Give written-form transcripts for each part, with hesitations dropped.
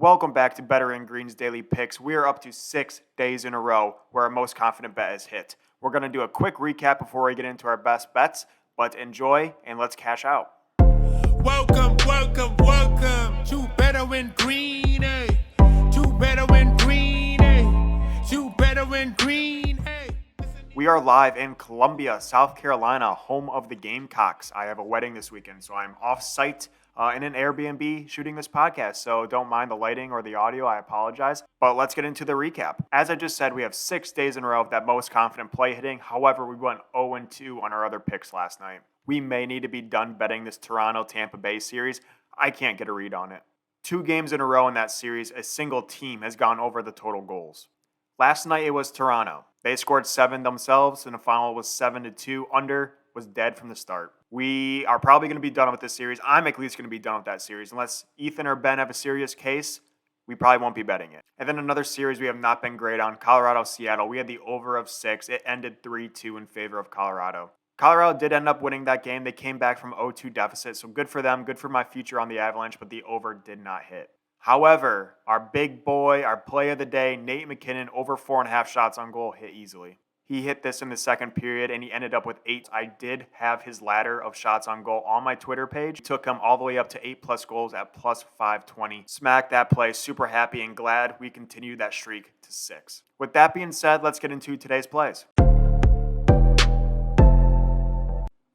Welcome back to Bettor and Green's Daily Picks. We are up to 6 days in a row where our most confident bet is hit. We're going to do a quick recap before we get into our best bets, but enjoy and let's cash out. Welcome to Bettor and Green, to Bettor and Green, to Bettor and Green, We are live in Columbia, South Carolina, home of the Gamecocks. I have a wedding this weekend, so I'm off-site in an Airbnb shooting this podcast, so don't mind the lighting or the audio, I apologize. But let's get into the recap. As I just said, we have 6 days in a row of that most confident play hitting. However, we went 0-2 on our other picks last night. We may need to be done betting this Toronto-Tampa Bay series. I can't get a read on it. 2 games in a row in that series, a single team has gone over the total goals. Last night it was Toronto. They scored 7 themselves, and the final was 7-2. Under was dead from the start. We are probably going to be done with this series. I'm at least going to be done with that series. Unless Ethan or Ben have a serious case, we probably won't be betting it. And then another series we have not been great on, Colorado-Seattle. We had the over of 6. It ended 3-2 in favor of Colorado. Colorado did end up winning that game. They came back from 0-2 deficit, so good for them, good for my future on the Avalanche, but the over did not hit. However, our big boy, our play of the day, Nate McKinnon, over 4.5 shots on goal, hit easily. He hit this in the second period, and he ended up with 8. I did have his ladder of shots on goal on my Twitter page. Took him all the way up to 8+ goals at plus 520. Smacked that play, super happy and glad we continued that streak to 6. With that being said, let's get into today's plays.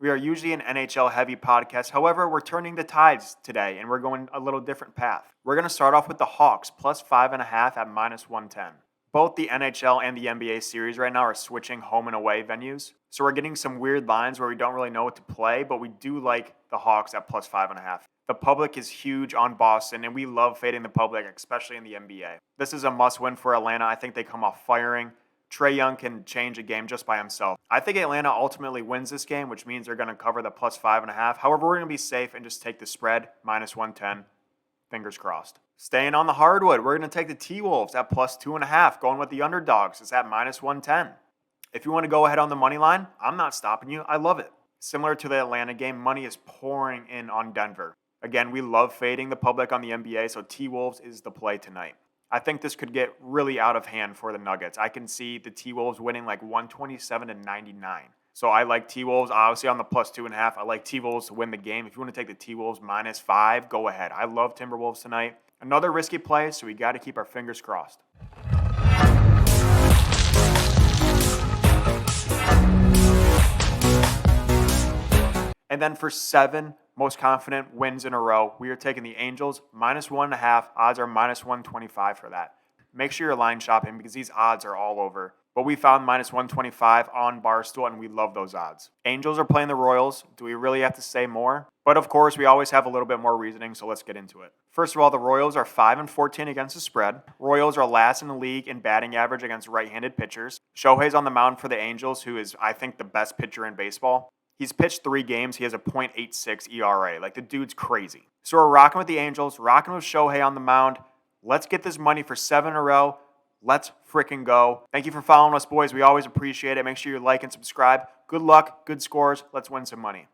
We are usually an NHL-heavy podcast. However, we're turning the tides today, and we're going a little different path. We're going to start off with the Hawks, plus 5.5 at minus 110. Both the NHL and the NBA series right now are switching home and away venues. So we're getting some weird lines where we don't really know what to play, but we do like the Hawks at plus 5.5. The public is huge on Boston, and we love fading the public, especially in the NBA. This is a must-win for Atlanta. I think they come off firing. Trae Young can change a game just by himself. I think Atlanta ultimately wins this game, which means they're going to cover the plus 5.5. However, we're going to be safe and just take the spread, minus 110. Fingers crossed. Staying on the hardwood, we're going to take the T-Wolves at plus 2.5, going with the underdogs. It's at minus 110. If you want to go ahead on the money line, I'm not stopping you. I love it. Similar to the Atlanta game, money is pouring in on Denver. Again, we love fading the public on the NBA, so T-Wolves is the play tonight. I think this could get really out of hand for the Nuggets. I can see the T-Wolves winning like 127-99. So I like T-Wolves, obviously on the plus 2.5. I like T-Wolves to win the game. If you want to take the T-Wolves minus 5, go ahead. I love Timberwolves tonight. Another risky play, so we got to keep our fingers crossed. And then for 7 most confident wins in a row, we are taking the Angels minus 1.5. Odds are minus 125 for that. Make sure you're line shopping because these odds are all over. But we found minus 125 on Barstool, and we love those odds. Angels are playing the Royals. Do we really have to say more? But of course, we always have a little bit more reasoning, so let's get into it. First of all, the Royals are 5-14 against the spread. Royals are last in the league in batting average against right-handed pitchers. Shohei's on the mound for the Angels, who is, I think, the best pitcher in baseball. He's pitched 3 games. He has a .86 ERA. Like, the dude's crazy. So we're rocking with the Angels, rocking with Shohei on the mound. Let's get this money for 7 in a row. Let's freaking go. Thank you for following us, boys. We always appreciate it. Make sure you like and subscribe. Good luck, good scores. Let's win some money.